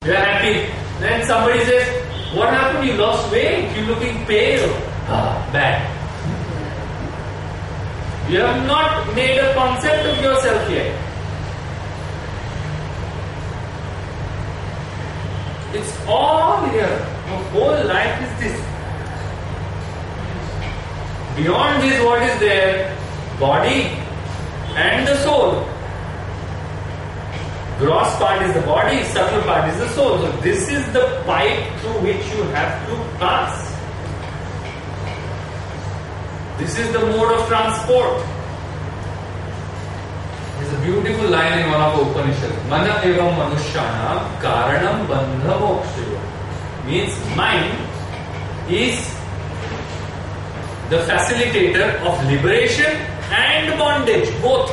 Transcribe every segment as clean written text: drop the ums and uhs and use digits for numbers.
You are happy. Then somebody says, what happened? You lost weight. You're looking pale. Bad. You have not made a concept of yourself yet. It's all here. The whole life is this. Beyond this, what is there? Body and the soul. Gross part is the body, subtle part is the soul. So this is the pipe through which you have to pass. This is the mode of transport. There's a beautiful line in one of the Upanishads. Mana evam manushyana karanam bandha mokshayo. Means mind is the facilitator of liberation and bondage, both.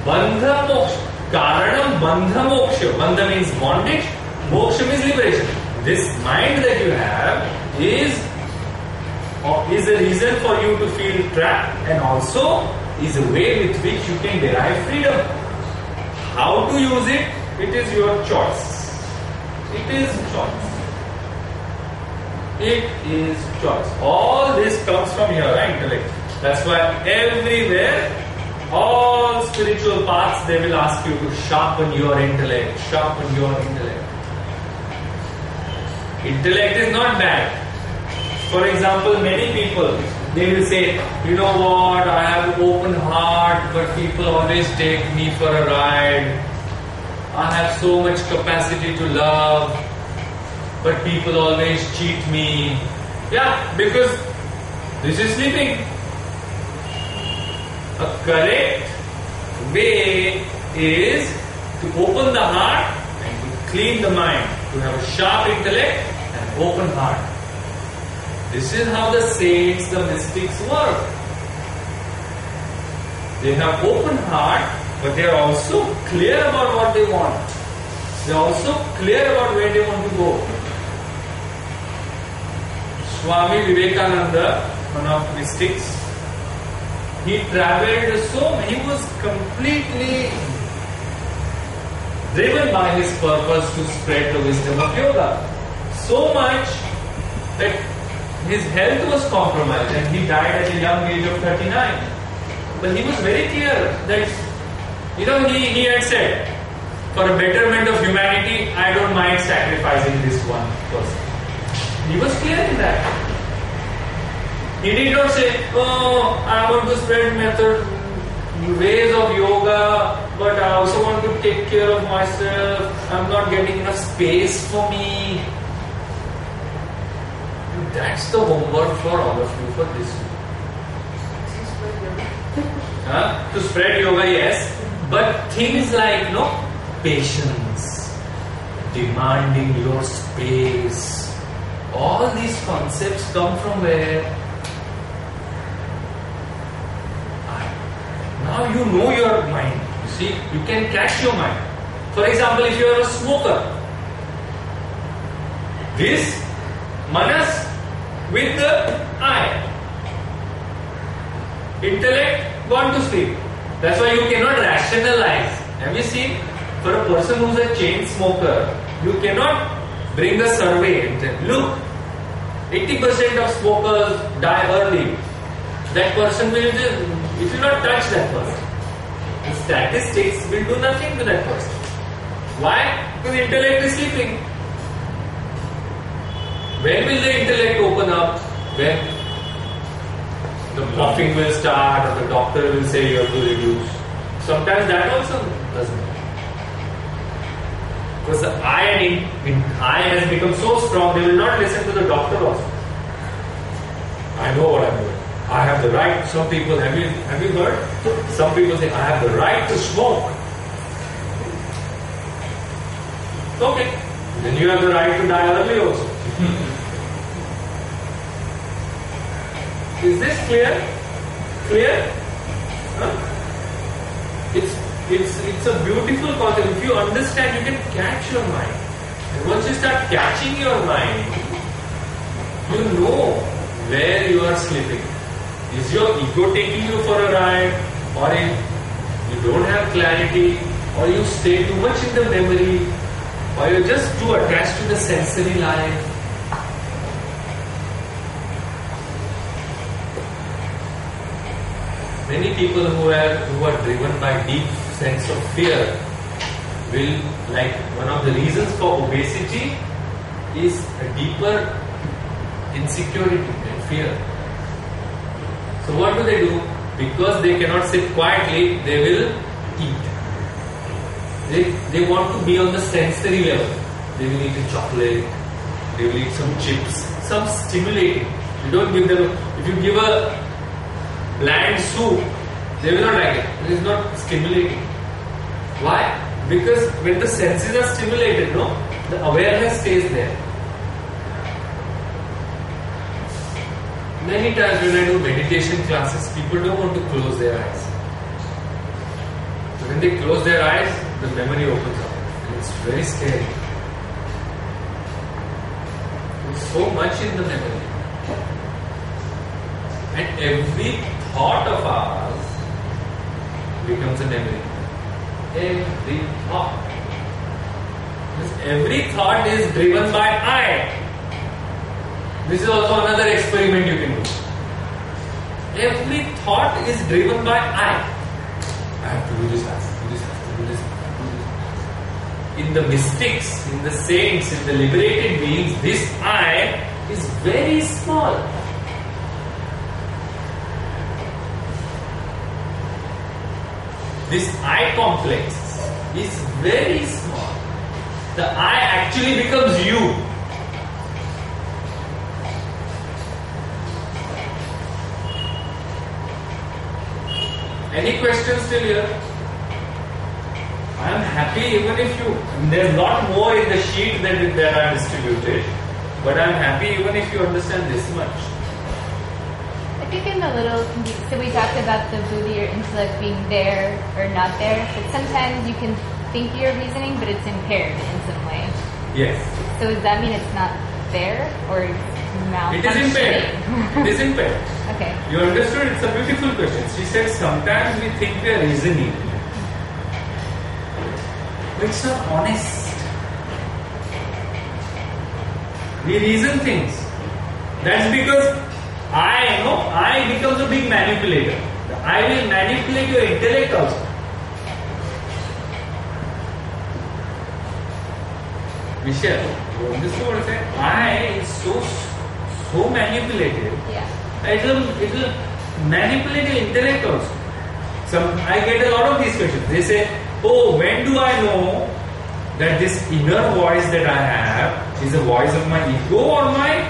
Bandha moksha. Karanam bandha moksha. Bandha means bondage. Moksha means liberation. This mind that you have is a reason for you to feel trapped, and also is a way with which you can derive freedom. How to use it? It is your choice. It is choice. It is choice. All this comes from your intellect. That's why everywhere, all spiritual paths, they will ask you to sharpen your intellect. Sharpen your intellect. Intellect is not bad. For example, many people, they will say, you know what, I have an open heart, but people always take me for a ride. I have so much capacity to love, but people always cheat me. Yeah, because this is sleeping. A correct way is to open the heart and to clean the mind, to have a sharp intellect and open heart. This is how the saints, the mystics work. They have open heart, but they are also clear about what they want. They are also clear about where they want to go. Swami Vivekananda, one of the mystics, he traveled so, he was completely driven by his purpose to spread the wisdom of yoga. So much that his health was compromised and he died at a young age of 39. But he was very clear that, he had said, for a betterment of humanity, I don't mind sacrificing this one person. He was clear in that. He did not say, oh, I want to spread ways of yoga, but I also want to take care of myself. I'm not getting enough space for me. That's the homework for all of you for this week. To spread yoga, yes, but things like patience, demanding your space, all these concepts come from where? Now you know your mind. You see, you can catch your mind. For example, if you are a smoker, this manas with the eye, intellect gone to sleep. That's why you cannot rationalize. Have you seen? For a person who's a chain smoker, you cannot bring a survey and say, look, 80% of smokers die early. That person will just, it will not touch that person. The statistics will do nothing to that person. Why? Because intellect is sleeping. When will the intellect open up? When the puffing will start, or the doctor will say you have to reduce. Sometimes that also doesn't. Because the eye has become so strong, they will not listen to the doctor also. I know what I'm doing. I have the right. Some people, have you heard? Some people say, I have the right to smoke. Okay. Then you have the right to die early also. Is this clear? Clear? Huh? It's a beautiful concept. If you understand, you can catch your mind. And once you start catching your mind, you know where you are slipping. Is your ego taking you for a ride? Or if you don't have clarity, or you stay too much in the memory, or you're just too attached to the sensory life. Many people who are driven by deep sense of fear will, like, one of the reasons for obesity is a deeper insecurity and fear. So what do? Because they cannot sit quietly, they will eat. They want to be on the sensory level. They will eat a chocolate, they will eat some chips, some stimulating. You don't give them, if you give a bland soup, they will not like it. It is not stimulating. Why? Because when the senses are stimulated, no, the awareness stays there. Many times when I do meditation classes, people don't want to close their eyes. So when they close their eyes, the memory opens up. And it's very scary. There's so much in the memory. And every thought of ours becomes a memory. Every thought. Because every thought is driven by I. This is also another experiment you can do. Every thought is driven by I. I have to do this, I have to do this, I have to do this, I have to do this. In the mystics, in the saints, in the liberated beings, this I is very small. This I complex is very small. The I actually becomes you. Any questions till here? I am happy even if you, there's a lot more in the sheet that are distributed, but I am happy even if you understand this much. I think I'm a little confused. So we talked about the buddhi or intellect being there or not there, but sometimes you can think you're reasoning, but it's impaired in some way. Yes. So does that mean it's not there or malfunctioning? It is impaired. It is impaired. Okay. You understood? It's a beautiful question. She said sometimes we think we are reasoning, but it's not honest. We reason things. That's because I becomes a big manipulator. I will manipulate your intellect also. Michelle, you understand what I said? I is so manipulative. Yeah. It will manipulate your intellect also. I get a lot of these questions. They say, oh, when do I know that this inner voice that I have is a voice of my ego or my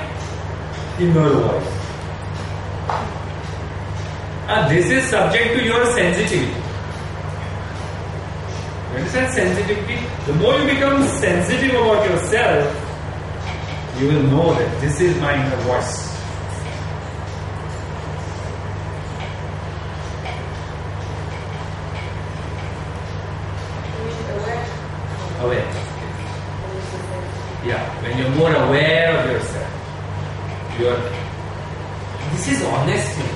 inner voice? This is subject to your sensitivity. You understand sensitivity? The more you become sensitive about yourself, you will know that this is my inner voice. Aware. Yeah, when you're more aware of yourself, this is honesty.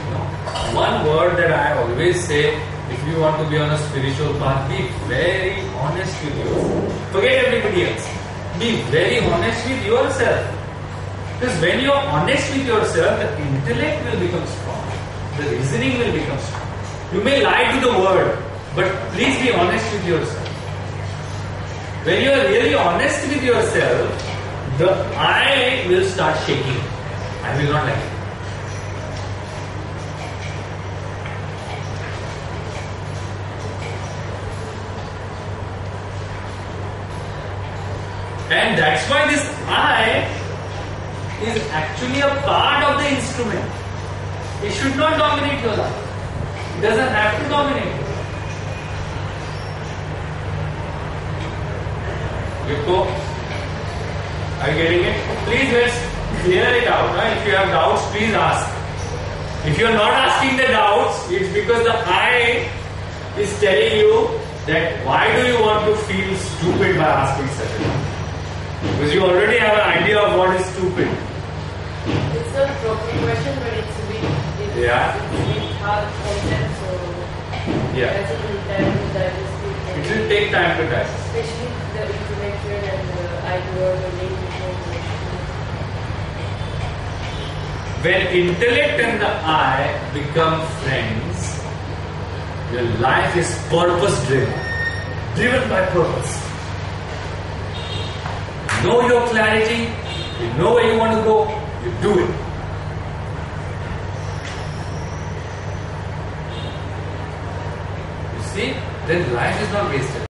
One word that I always say, if you want to be on a spiritual path, be very honest with yourself. Forget everybody else. Be very honest with yourself. Because when you're honest with yourself, the intellect will become strong. The reasoning will become strong. You may lie to the word, but please be honest with yourself. When you are really honest with yourself, the I will start shaking. I will not like it. And that's why this I is actually a part of the instrument. It should not dominate your life. It doesn't have to dominate you. Are you getting it? Please let's clear it out. Right? If you have doubts, please ask. If you are not asking the doubts, it's because the I is telling you that why do you want to feel stupid by asking such a doubt? Because you already have an idea of what is stupid. It's not a proper question, but it's a bit it's Yeah. It's a bit hard concept, so Yeah. that's a little time to digest it. It will take time to die. Especially the intellectual and the ideal or lay When intellect and the I become friends, your life is purpose driven by purpose. You know your clarity, you know where you want to go, you do it. You see, then life is not wasted.